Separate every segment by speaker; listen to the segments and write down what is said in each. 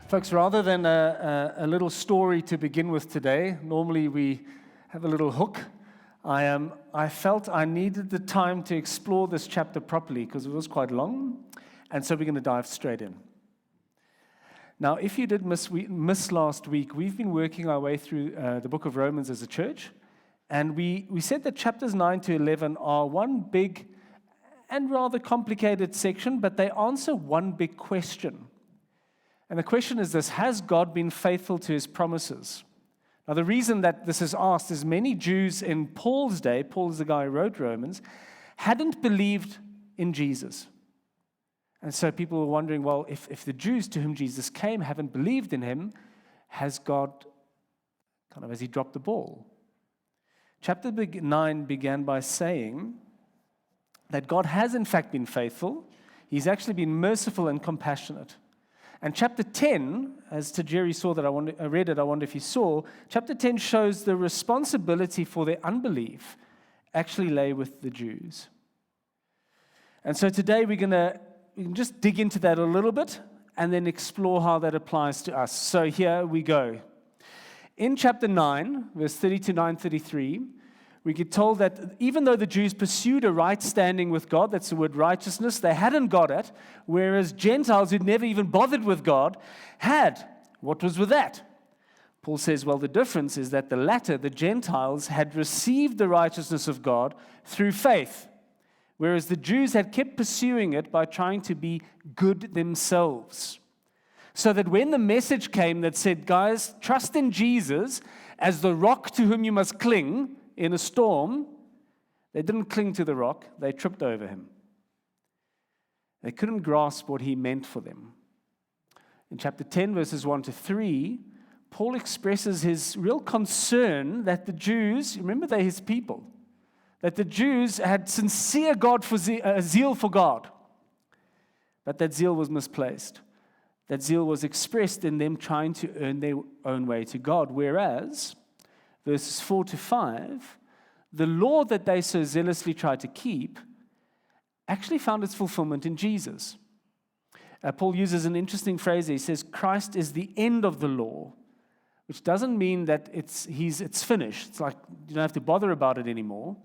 Speaker 1: Folks, rather than a little story to begin with today, normally we have a little hook. I felt I needed the time to explore this chapter properly because it was quite long, and so we're going to dive straight in. Now, if you did miss last week, we've been working our way through the book of Romans as a church, and we said that chapters 9 to 11 are one big and rather complicated section, but they answer one big question. And the question is this: has God been faithful to his promises? Now, the reason that this is asked is many Jews in Paul's day, Paul is the guy who wrote Romans, hadn't believed in Jesus. And so people were wondering, well, if the Jews to whom Jesus came haven't believed in him, has he dropped the ball? Chapter 9 began by saying that God has in fact been faithful. He's actually been merciful and compassionate. And chapter 10, as Tajiri saw that I read it, I wonder if you saw, chapter 10 shows the responsibility for their unbelief actually lay with the Jews. And so today we can just dig into that a little bit and then explore how that applies to us. So here we go. In chapter 9, verse 30 to 9:33, we get told that even though the Jews pursued a right standing with God, that's the word righteousness, they hadn't got it, whereas Gentiles who'd never even bothered with God had. What was with that? Paul says, well, the difference is that the latter, the Gentiles, had received the righteousness of God through faith, whereas the Jews had kept pursuing it by trying to be good themselves. So that when the message came that said, guys, trust in Jesus as the rock to whom you must cling in a storm, they didn't cling to the rock, they tripped over him. They couldn't grasp what he meant for them. In chapter 10, verses 1 to 3, Paul expresses his real concern that the Jews, remember they're his people, that the Jews had sincere zeal for God, but that zeal was misplaced. That zeal was expressed in them trying to earn their own way to God, whereas verses 4 to 5, the law that they so zealously tried to keep actually found its fulfillment in Jesus. Paul uses an interesting phrase. He says, Christ is the end of the law, which doesn't mean that it's finished. It's like you don't have to bother about it anymore,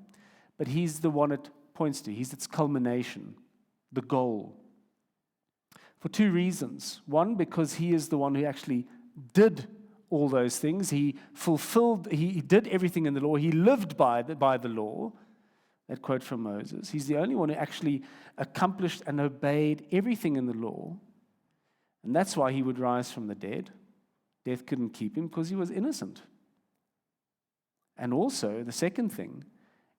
Speaker 1: but he's the one it points to. He's its culmination, the goal. For two reasons. One, because he is the one who actually did all those things. He did everything in the law. He lived by the law. That quote from Moses. He's the only one who actually accomplished and obeyed everything in the law. And that's why he would rise from the dead. Death couldn't keep him because he was innocent. And also, the second thing,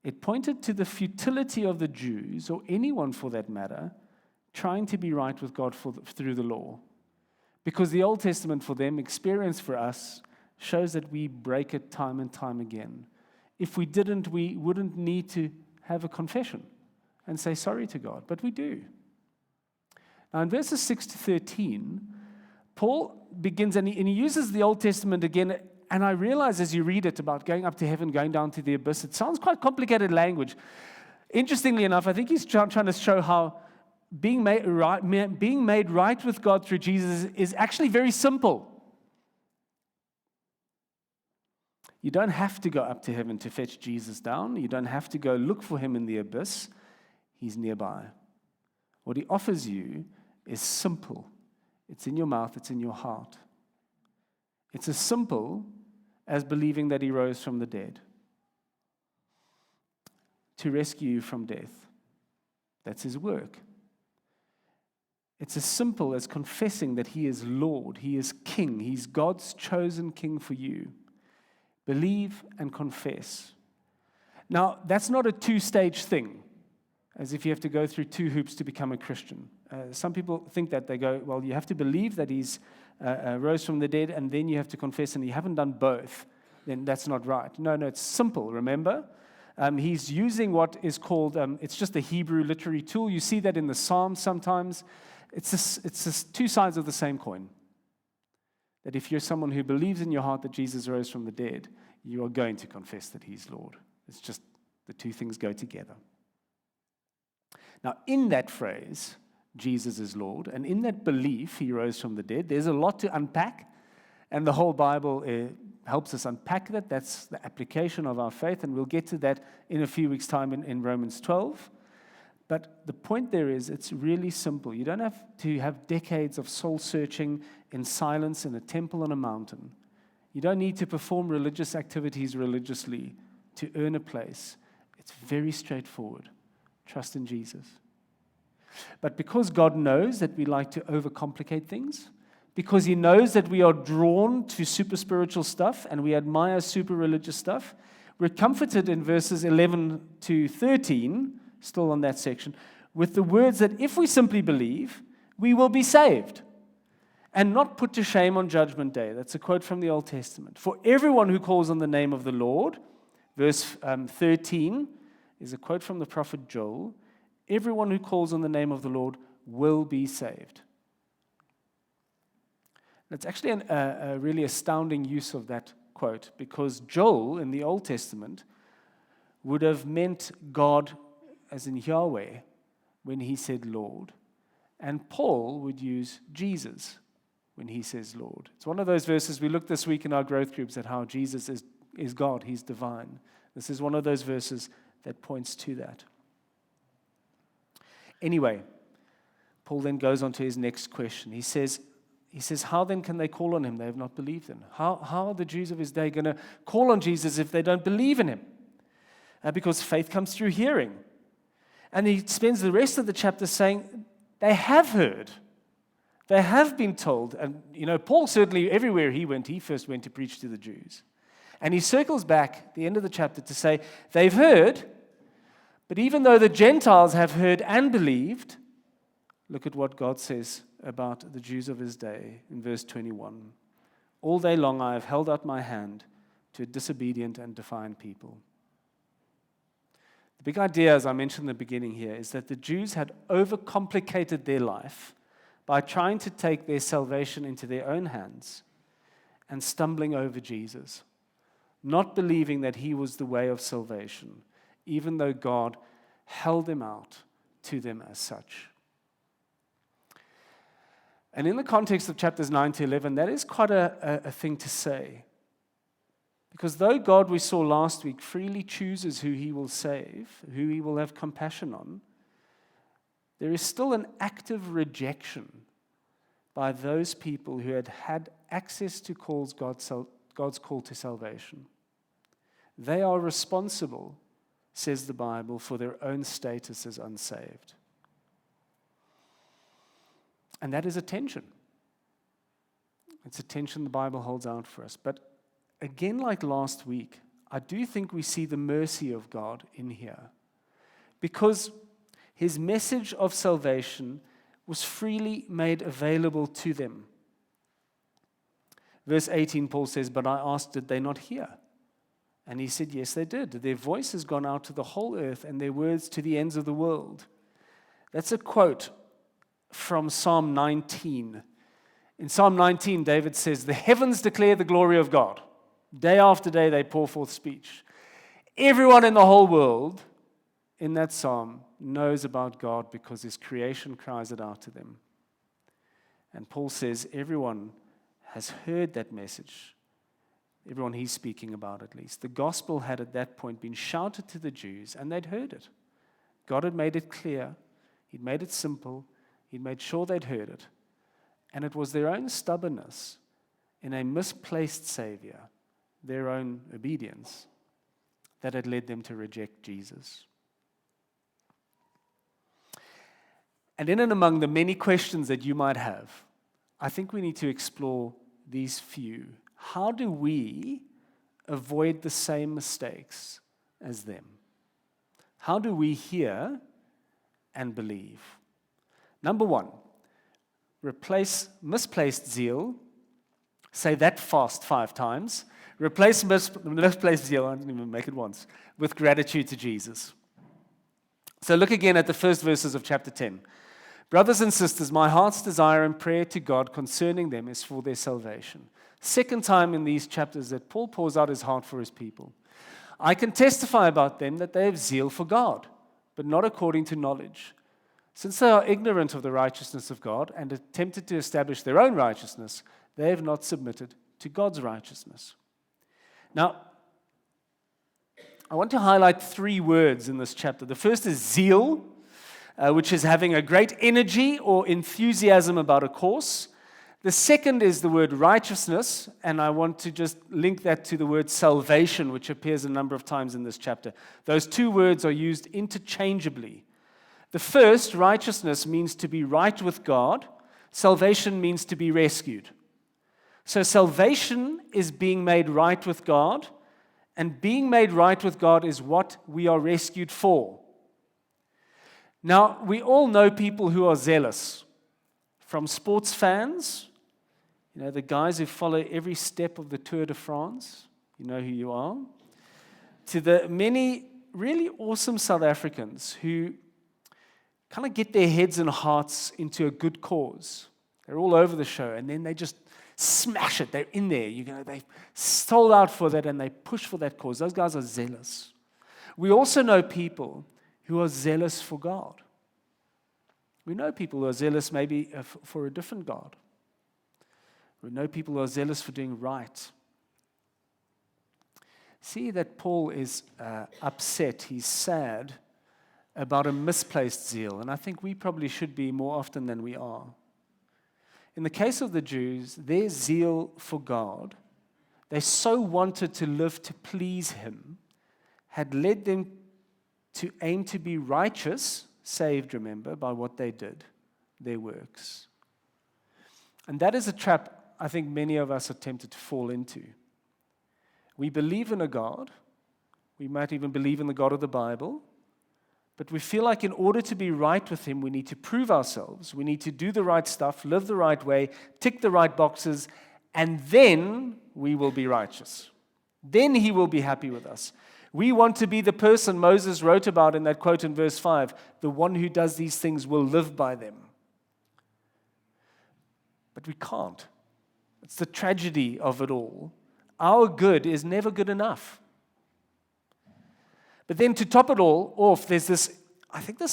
Speaker 1: it pointed to the futility of the Jews, or anyone for that matter, trying to be right with God through the law. Because the Old Testament for them, experience for us, shows that we break it time and time again. If we didn't, we wouldn't need to have a confession and say sorry to God, but we do. Now in verses 6 to 13, Paul begins, and he uses the Old Testament again, and I realize as you read it about going up to heaven, going down to the abyss, it sounds quite complicated language. Interestingly enough, I think he's trying to show how being made right with God through Jesus is actually very simple. You don't have to go up to heaven to fetch Jesus down. You don't have to go look for him in the abyss. He's nearby. What he offers you is simple. It's in your mouth. It's in your heart. It's as simple as believing that he rose from the dead to rescue you from death. That's his work. It's as simple as confessing that he is Lord, he is King, he's God's chosen King for you. Believe and confess. Now, that's not a two-stage thing, as if you have to go through two hoops to become a Christian. Some people think that. They go, well, you have to believe that he's rose from the dead, and then you have to confess, and you haven't done both. Then that's not right. No, it's simple, remember? He's using what is called, it's just a Hebrew literary tool. You see that in the Psalms sometimes. It's two sides of the same coin. That if you're someone who believes in your heart that Jesus rose from the dead, you are going to confess that he's Lord. It's just the two things go together. Now, in that phrase, Jesus is Lord. And in that belief, he rose from the dead. There's a lot to unpack, and the whole Bible helps us unpack that. That's the application of our faith, and we'll get to that in a few weeks' time in Romans 12. But the point there is, it's really simple. You don't have to have decades of soul-searching in silence in a temple on a mountain. You don't need to perform religious activities religiously to earn a place. It's very straightforward. Trust in Jesus. But because God knows that we like to overcomplicate things, because he knows that we are drawn to super spiritual stuff and we admire super religious stuff, we're comforted in verses 11 to 13, still on that section, with the words that if we simply believe, we will be saved and not put to shame on Judgment Day. That's a quote from the Old Testament. For everyone who calls on the name of the Lord, verse 13 is a quote from the prophet Joel, everyone who calls on the name of the Lord will be saved. It's actually a really astounding use of that quote, because Joel in the Old Testament would have meant God as in Yahweh when he said Lord, and Paul would use Jesus when he says Lord. It's one of those verses we looked this week in our growth groups at how Jesus is God, he's divine. This is one of those verses that points to that. Anyway, Paul then goes on to his next question. He says, how then can they call on him? They have not believed in him. How are the Jews of his day going to call on Jesus if they don't believe in him? Because faith comes through hearing. And he spends the rest of the chapter saying, they have heard. They have been told. And, Paul certainly, everywhere he went, he first went to preach to the Jews. And he circles back at the end of the chapter to say, they've heard, but even though the Gentiles have heard and believed, look at what God says about the Jews of his day in verse 21. All day long I have held out my hand to a disobedient and defiant people. The big idea, as I mentioned in the beginning here, is that the Jews had overcomplicated their life by trying to take their salvation into their own hands and stumbling over Jesus, not believing that he was the way of salvation, even though God held him out to them as such. And in the context of chapters 9 to 11, that is quite a thing to say. Because though God, we saw last week, freely chooses who he will save, who he will have compassion on, there is still an active rejection by those people who had access to God's call to salvation. They are responsible, says the Bible, for their own status as unsaved. And that is a tension. It's a tension the Bible holds out for us. But again, like last week, I do think we see the mercy of God in here. Because his message of salvation was freely made available to them. Verse 18, Paul says, but I asked, did they not hear? And he said, yes, they did. Their voice has gone out to the whole earth and their words to the ends of the world. That's a quote from Psalm 19. In Psalm 19, David says, the heavens declare the glory of God. Day after day, they pour forth speech. Everyone in the whole world in that psalm knows about God because his creation cries it out to them. And Paul says everyone has heard that message. Everyone he's speaking about, at least. The gospel had at that point been shouted to the Jews, and they'd heard it. God had made it clear. He'd made it simple. He'd made sure they'd heard it. And it was their own stubbornness in a misplaced Savior, their own obedience, that had led them to reject Jesus. And in and among the many questions that you might have, I think we need to explore these few. How do we avoid the same mistakes as them? How do we hear and believe? Number one, replace misplaced zeal. Say that fast 5 times. Replace misplaced zeal, I didn't even make it once, with gratitude to Jesus. So look again at the first verses of chapter 10. Brothers and sisters, my heart's desire and prayer to God concerning them is for their salvation. Second time in these chapters that Paul pours out his heart for his people. I can testify about them that they have zeal for God, but not according to knowledge. Since they are ignorant of the righteousness of God and attempted to establish their own righteousness, they have not submitted to God's righteousness. Now, I want to highlight 3 words in this chapter. The first is zeal, which is having a great energy or enthusiasm about a cause. The second is the word righteousness, and I want to just link that to the word salvation, which appears a number of times in this chapter. Those 2 words are used interchangeably. The first, righteousness, means to be right with God. Salvation means to be rescued. So salvation is being made right with God, and being made right with God is what we are rescued for. Now, we all know people who are zealous, from sports fans, the guys who follow every step of the Tour de France, you know who you are, to the many really awesome South Africans who kind of get their heads and hearts into a good cause. They're all over the show, and then they just smash it. They're in there. They've sold out for that, and they push for that cause. Those guys are zealous. We also know people who are zealous for God. We know people who are zealous maybe for a different God. We know people who are zealous for doing right. See that Paul is upset. He's sad about a misplaced zeal, and I think we probably should be more often than we are. In the case of the Jews, their zeal for God, they so wanted to live to please Him, had led them to aim to be righteous, saved, remember, by what they did, their works. And that is a trap I think many of us are tempted to fall into. We believe in a God, we might even believe in the God of the Bible, but we feel like in order to be right with Him, we need to prove ourselves. We need to do the right stuff, live the right way, tick the right boxes, and then we will be righteous. Then He will be happy with us. We want to be the person Moses wrote about in that quote in verse 5, the one who does these things will live by them. But we can't. It's the tragedy of it all. Our good is never good enough. But then to top it all off, there's this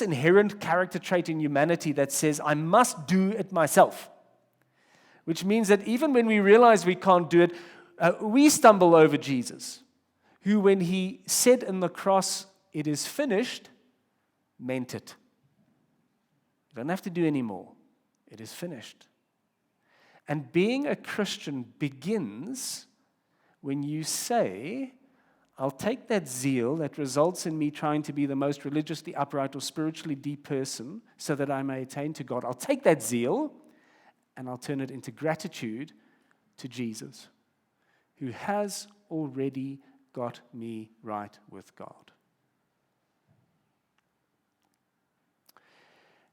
Speaker 1: inherent character trait in humanity that says, I must do it myself. Which means that even when we realize we can't do it, we stumble over Jesus, who when He said on the cross, it is finished, meant it. You don't have to do any more. It is finished. And being a Christian begins when you say, I'll take that zeal that results in me trying to be the most religiously upright or spiritually deep person so that I may attain to God. I'll take that zeal and I'll turn it into gratitude to Jesus, who has already got me right with God.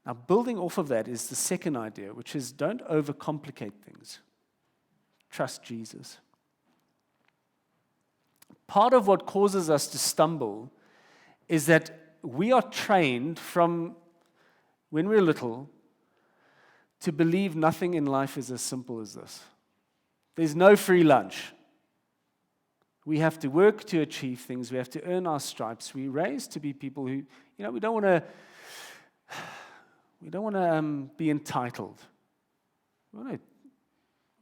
Speaker 1: Now, building off of that is the second idea, which is don't overcomplicate things. Trust Jesus. Part of what causes us to stumble is that we are trained from when we're little to believe nothing in life is as simple as this. There's no free lunch. We have to work to achieve things. We have to earn our stripes. We're raised to be people who, we don't want to be entitled. We want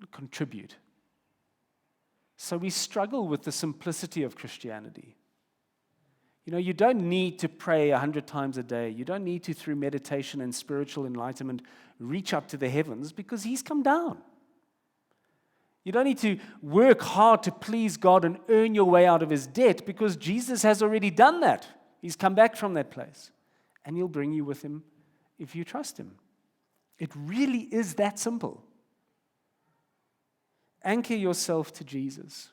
Speaker 1: to contribute. So we struggle with the simplicity of Christianity. You don't need to pray 100 times a day. You don't need to, through meditation and spiritual enlightenment, reach up to the heavens because He's come down. You don't need to work hard to please God and earn your way out of His debt because Jesus has already done that. He's come back from that place. And He'll bring you with Him if you trust Him. It really is that simple. Anchor yourself to Jesus.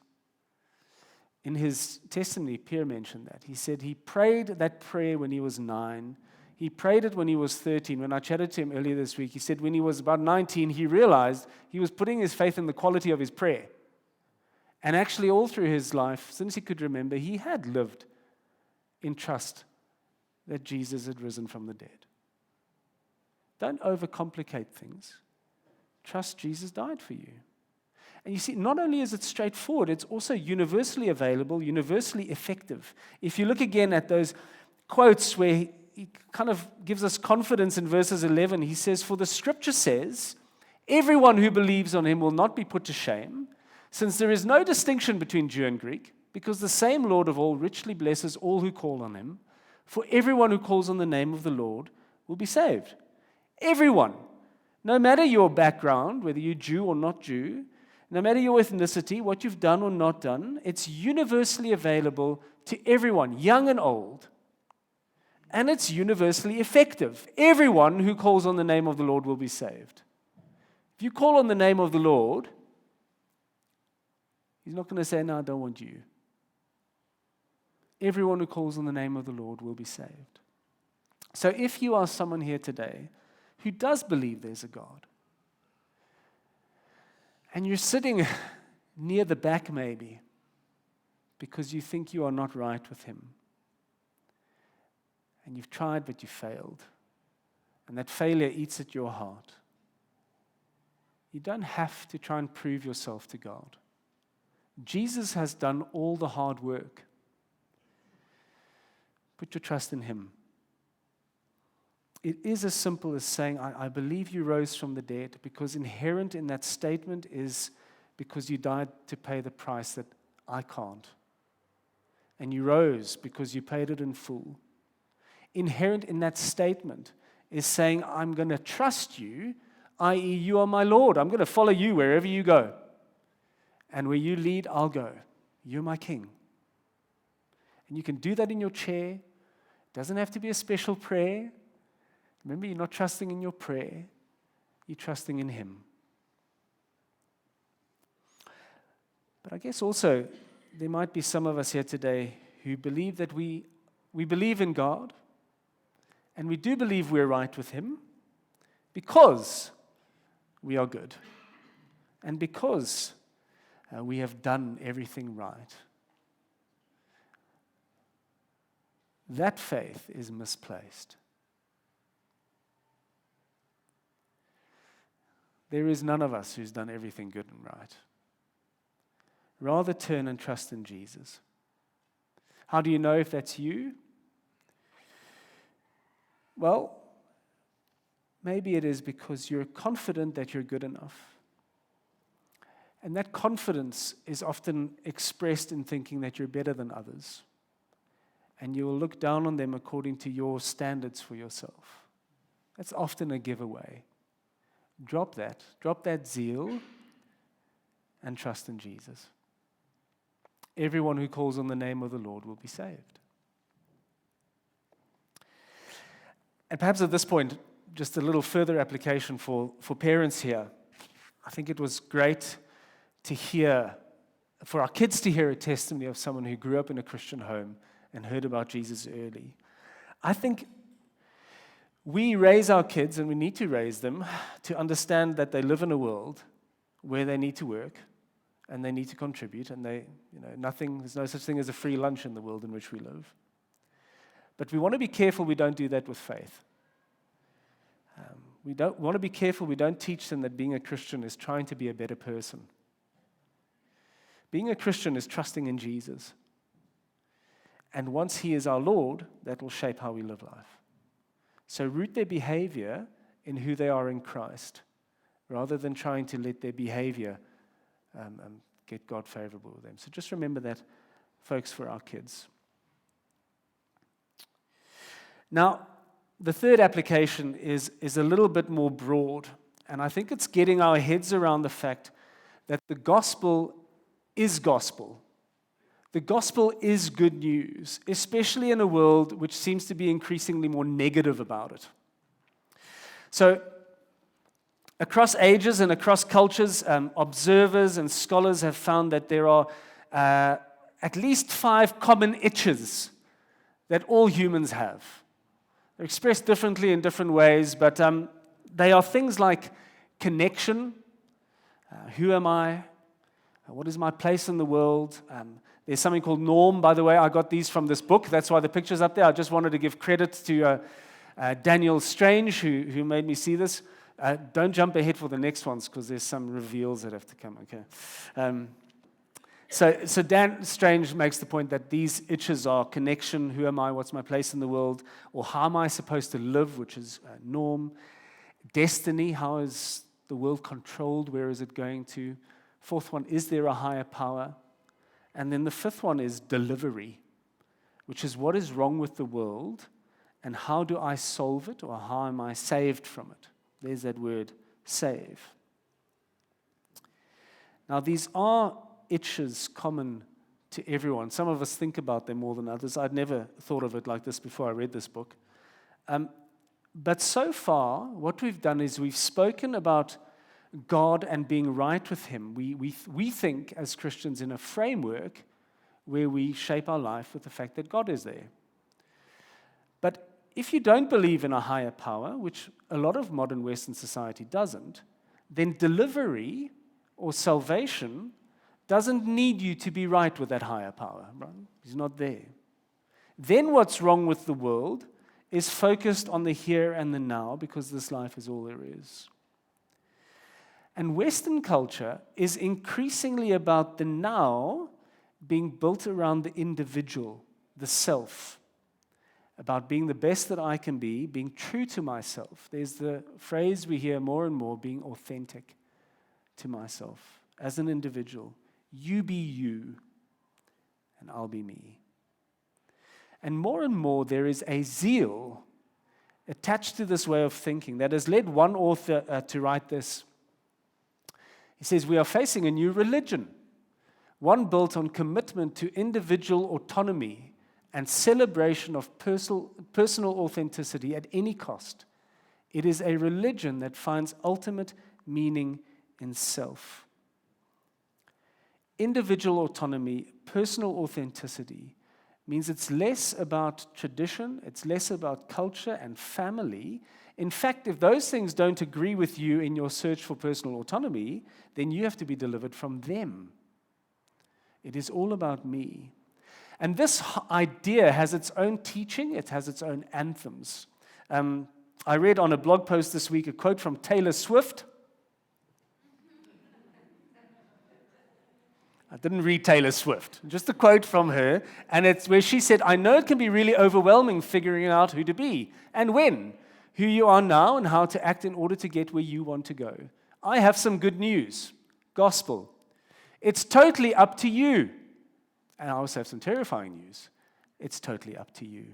Speaker 1: In his testimony, Pierre mentioned that. He said he prayed that prayer when he was 9. He prayed it when he was 13. When I chatted to him earlier this week, he said when he was about 19, he realized he was putting his faith in the quality of his prayer. And actually, all through his life, since he could remember, he had lived in trust that Jesus had risen from the dead. Don't overcomplicate things. Trust Jesus died for you. And you see, not only is it straightforward, it's also universally available, universally effective. If you look again at those quotes where he kind of gives us confidence in verses 11. He says, "For the scripture says, everyone who believes on him will not be put to shame, since there is no distinction between Jew and Greek, because the same Lord of all richly blesses all who call on him. For everyone who calls on the name of the Lord will be saved." Everyone. No matter your background, whether you're Jew or not Jew, no matter your ethnicity, what you've done or not done, it's universally available to everyone, young and old. And it's universally effective. Everyone who calls on the name of the Lord will be saved. If you call on the name of the Lord, he's not going to say, "No, I don't want you." Everyone who calls on the name of the Lord will be saved. So if you are someone here today who does believe there's a God, and you're sitting near the back maybe because you think you are not right with him, and you've tried but you failed, and that failure eats at your heart, you don't have to try and prove yourself to God. Jesus has done all the hard work. Put your trust in him. It is as simple as saying, I believe you rose from the dead, because inherent in that statement is because you died to pay the price that I can't. And you rose because you paid it in full. Inherent in that statement is saying, I'm going to trust you, i.e. you are my Lord. I'm going to follow you wherever you go. And where you lead, I'll go. You're my king. And you can do that in your chair. It doesn't have to be a special prayer. Remember, you're not trusting in your prayer. You're trusting in him. But I guess also there might be some of us here today who believe that we believe in God, and we do believe we're right with him because we are good and because we have done everything right. That faith is misplaced. There is none of us who's done everything good and right. Rather turn and trust in Jesus. How do you know if that's you? Well, maybe it is because you're confident that you're good enough. And that confidence is often expressed in thinking that you're better than others. And you will look down on them according to your standards for yourself. That's often a giveaway. Drop that zeal, and trust in Jesus. Everyone who calls on the name of the Lord will be saved. And perhaps at this point, just a little further application for parents here. I think it was great to hear, for our kids to hear a testimony of someone who grew up in a Christian home and heard about Jesus early. I think we raise our kids, and we need to raise them, to understand that they live in a world where they need to work and they need to contribute, and there's no such thing as a free lunch in the world in which we live. But we want to be careful we don't do that with faith. We want to be careful we don't teach them that being a Christian is trying to be a better person. Being a Christian is trusting in Jesus. And once he is our Lord, that will shape how we live life. So root their behavior in who they are in Christ, rather than trying to let their behavior get God favorable with them. So just remember that, folks, for our kids. Now, the third application is a little bit more broad, and I think it's getting our heads around the fact that the gospel is gospel. The gospel is good news, especially in a world which seems to be increasingly more negative about it. So, across ages and across cultures, observers and scholars have found that there are at least 5 common itches that all humans have. They're expressed differently in different ways, but they are things like connection. Who am I? What is my place in the world? There's something called norm, by the way. I got these from this book. That's why the picture's up there. I just wanted to give credit to Daniel Strange, who made me see this. Don't jump ahead for the next ones, because there's some reveals that have to come, okay? So Dan Strange makes the point that these itches are connection, who am I, what's my place in the world, or how am I supposed to live, which is norm, destiny, how is the world controlled, where is it going to? Fourth one, is there a higher power? And then the fifth one is delivery, which is what is wrong with the world and how do I solve it, or how am I saved from it? There's that word, save. Now, these are itches common to everyone. Some of us think about them more than others. I'd never thought of it like this before I read this book. But so far, what we've done is we've spoken about God and being right with Him. We think as Christians in a framework where we shape our life with the fact that God is there. But if you don't believe in a higher power, which a lot of modern Western society doesn't, then delivery or salvation doesn't need you to be right with that higher power. Right? He's not there. Then what's wrong with the world is focused on the here and the now, because this life is all there is. And Western culture is increasingly about the now being built around the individual, the self, about being the best that I can be, being true to myself. There's the phrase we hear more and more, being authentic to myself as an individual. You be you, and I'll be me. And more there is a zeal attached to this way of thinking that has led one author to write this. He says, we are facing a new religion, one built on commitment to individual autonomy and celebration of personal authenticity at any cost. It is a religion that finds ultimate meaning in self. Individual autonomy, personal authenticity, means it's less about tradition, it's less about culture and family. In fact, if those things don't agree with you in your search for personal autonomy, then you have to be delivered from them. It is all about me. And this idea has its own teaching, it has its own anthems. I read on a blog post this week a quote from Taylor Swift. I didn't read Taylor Swift, just a quote from her, and it's where she said, I know it can be really overwhelming figuring out who to be and when, who you are now and how to act in order to get where you want to go. I have some good news, gospel. It's totally up to you. And I also have some terrifying news. It's totally up to you.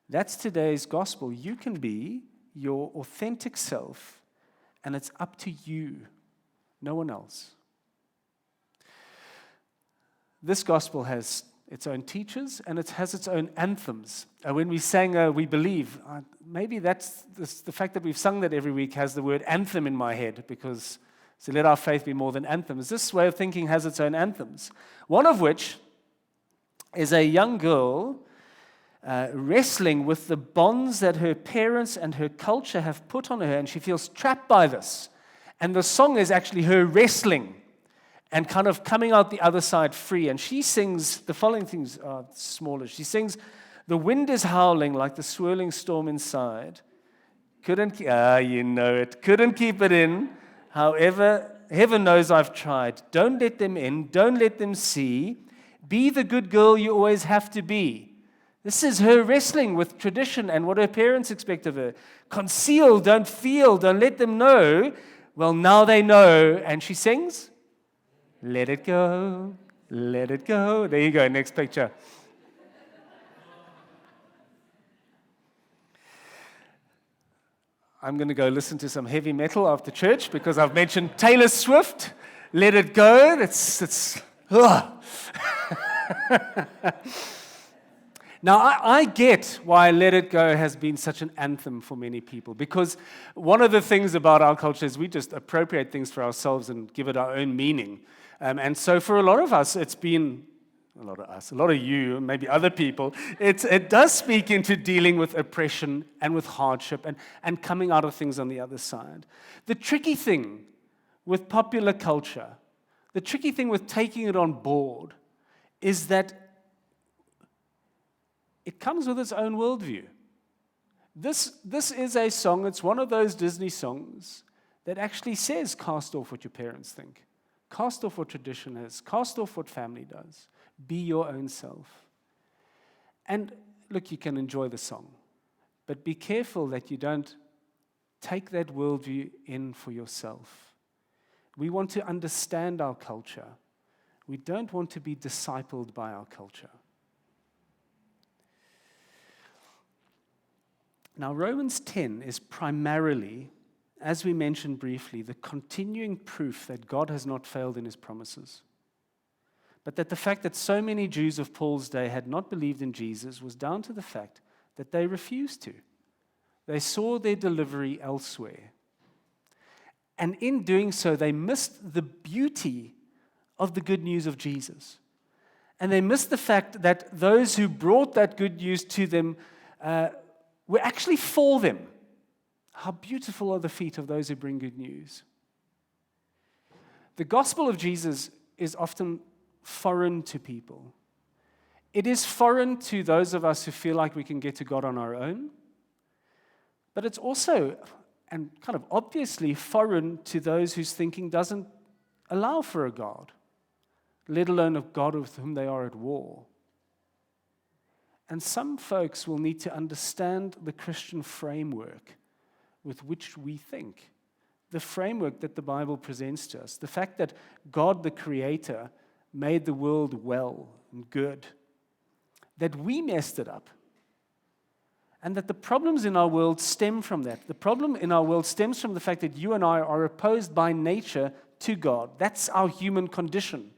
Speaker 1: That's today's gospel. You can be your authentic self, and it's up to you, no one else. This gospel has its own teachers, and it has its own anthems. When we sang We Believe, maybe that's the fact that we've sung that every week has the word anthem in my head, because so let our faith be more than anthems. This way of thinking has its own anthems, one of which is a young girl wrestling with the bonds that her parents and her culture have put on her, and she feels trapped by this. And the song is actually her wrestling and kind of coming out the other side free. And she sings, the following things are smaller. She sings, the wind is howling like the swirling storm inside. Couldn't keep it in. However, heaven knows I've tried. Don't let them in. Don't let them see. Be the good girl you always have to be. This is her wrestling with tradition and what her parents expect of her. Conceal, don't feel, don't let them know. Well, now they know. And she sings, let it go, let it go. There you go, next picture. I'm going to go listen to some heavy metal after church because I've mentioned Taylor Swift. Let it go. Now, I get why Let It Go has been such an anthem for many people, because one of the things about our culture is we just appropriate things for ourselves and give it our own meaning. And so for a lot of us, it's been, a lot of you, maybe other people, it does speak into dealing with oppression and with hardship and coming out of things on the other side. The tricky thing with popular culture, the tricky thing with taking it on board, is that it comes with its own worldview. This is a song, it's one of those Disney songs that actually says, cast off what your parents think.
Speaker 2: Cast off what tradition is. Cast off what family does. Be your own self. And look, you can enjoy the song, but be careful that you don't take that worldview in for yourself. We want to understand our culture. We don't want to be discipled by our culture. Now, Romans 10 is primarily, as we mentioned briefly, the continuing proof that God has not failed in his promises, but that the fact that so many Jews of Paul's day had not believed in Jesus was down to the fact that they refused to. They saw their delivery elsewhere. And in doing so, they missed the beauty of the good news of Jesus. And they missed the fact that those who brought that good news to them were actually for them. How beautiful are the feet of those who bring good news. The gospel of Jesus is often foreign to people. It is foreign to those of us who feel like we can get to God on our own. But it's also, and kind of obviously, foreign to those whose thinking doesn't allow for a God, let alone a God with whom they are at war. And some folks will need to understand the Christian framework with which we think, the framework that the Bible presents to us, the fact that God, the Creator, made the world well and good, that we messed it up, and that the problems in our world stem from that. The problem in our world stems from the fact that you and I are opposed by nature to God. That's our human condition.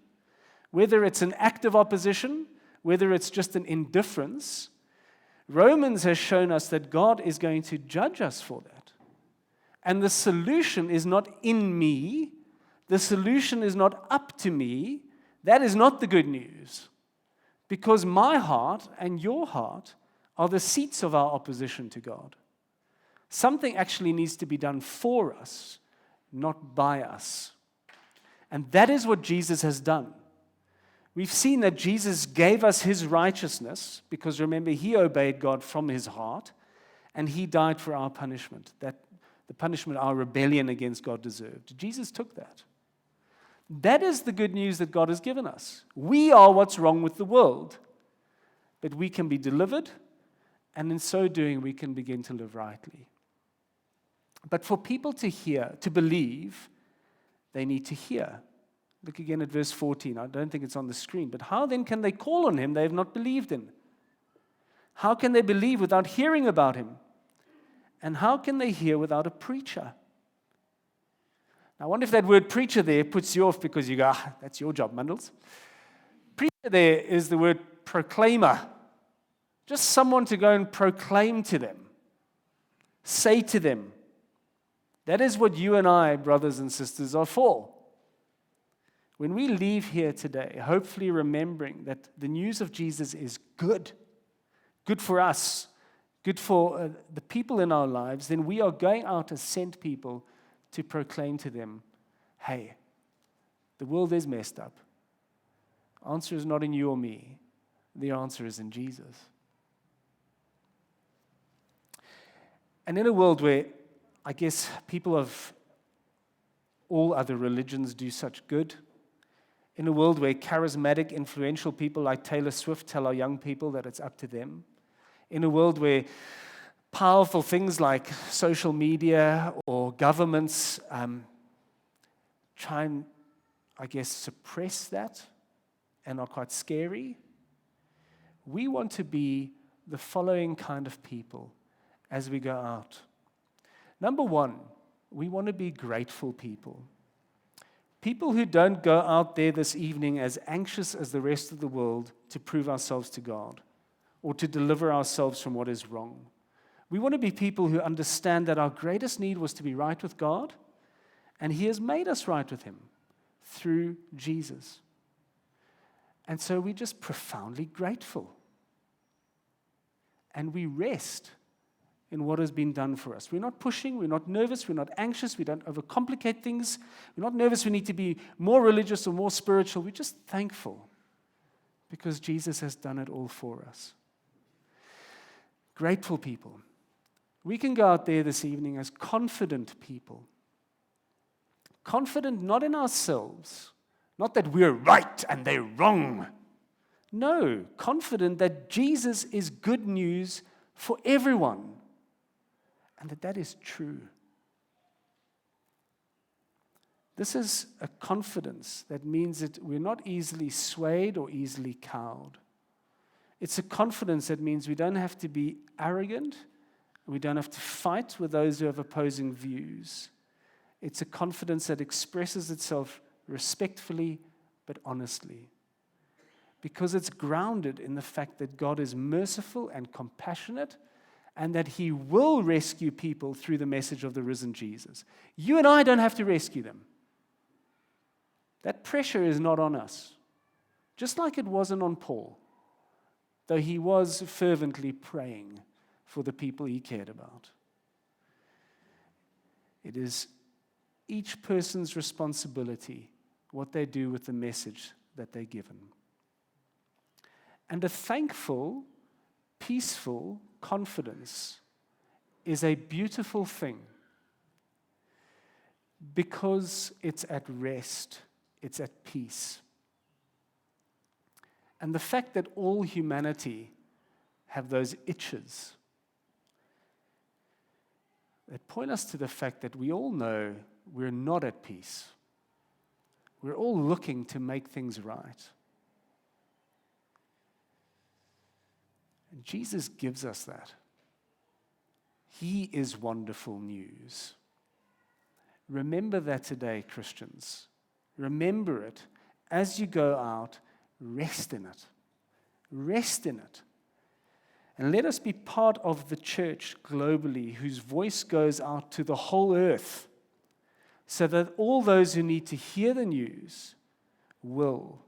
Speaker 2: Whether it's an active opposition, whether it's just an indifference, Romans has shown us that God is going to judge us for that. And the solution is not in me. The solution is not up to me. That is not the good news. Because my heart and your heart are the seats of our opposition to God. Something actually needs to be done for us, not by us. And that is what Jesus has done. We've seen that Jesus gave us his righteousness, because remember, he obeyed God from his heart, and he died for our punishment, that the punishment our rebellion against God deserved. Jesus took that. That is the good news that God has given us. We are what's wrong with the world, but we can be delivered, and in so doing, we can begin to live rightly. But for people to hear, to believe, they need to hear. Look again at verse 14. I don't think it's on the screen. But how then can they call on him they have not believed in? How can they believe without hearing about him? And how can they hear without a preacher? Now, I wonder if that word preacher there puts you off because you go, that's your job, Mundles. Preacher there is the word proclaimer. Just someone to go and proclaim to them. Say to them. That is what you and I, brothers and sisters, are for. When we leave here today, hopefully remembering that the news of Jesus is good for us, good for the people in our lives, then we are going out as sent people to proclaim to them, hey, the world is messed up. The answer is not in you or me. The answer is in Jesus. And in a world where I guess people of all other religions do such good, in a world where charismatic, influential people like Taylor Swift tell our young people that it's up to them, in a world where powerful things like social media or governments try and, I guess, suppress that and are quite scary, we want to be the following kind of people as we go out. Number one, we want to be grateful people. People who don't go out there this evening as anxious as the rest of the world to prove ourselves to God or to deliver ourselves from what is wrong. We want to be people who understand that our greatest need was to be right with God, and he has made us right with him through Jesus. And so we're just profoundly grateful. And we rest in what has been done for us. We're not pushing, we're not nervous, we're not anxious, we don't overcomplicate things. We're not nervous we need to be more religious or more spiritual. We're just thankful because Jesus has done it all for us. Grateful people. We can go out there this evening as confident people. Confident not in ourselves, Not that we're right and they're wrong. No, confident that Jesus is good news for everyone and that is true. This is a confidence that means that we're not easily swayed or easily cowed. It's a confidence that means we don't have to be arrogant. We don't have to fight with those who have opposing views. It's a confidence that expresses itself respectfully but honestly, because it's grounded in the fact that God is merciful and compassionate and that He will rescue people through the message of the risen Jesus. You and I don't have to rescue them. That pressure is not on us, just like it wasn't on Paul, though he was fervently praying for the people he cared about. It is each person's responsibility what they do with the message that they're given. And a thankful, peaceful confidence is a beautiful thing because it's at rest, it's at peace. And the fact that all humanity have those itches, they point us to the fact that we all know we're not at peace. We're all looking to make things right. And Jesus gives us that. He is wonderful news. Remember that today, Christians. Remember it as you go out. Rest in it. Rest in it. And let us be part of the church globally whose voice goes out to the whole earth so that all those who need to hear the news will.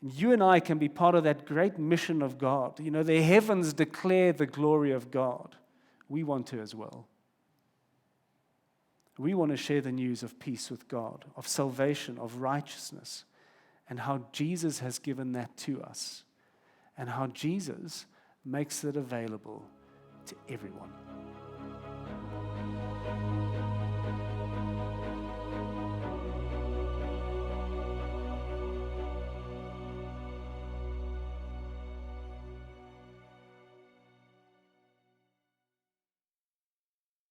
Speaker 2: And you and I can be part of that great mission of God. You know, the heavens declare the glory of God. We want to as well. We want to share the news of peace with God, of salvation, of righteousness, and how Jesus has given that to us, and how Jesus makes it available to everyone.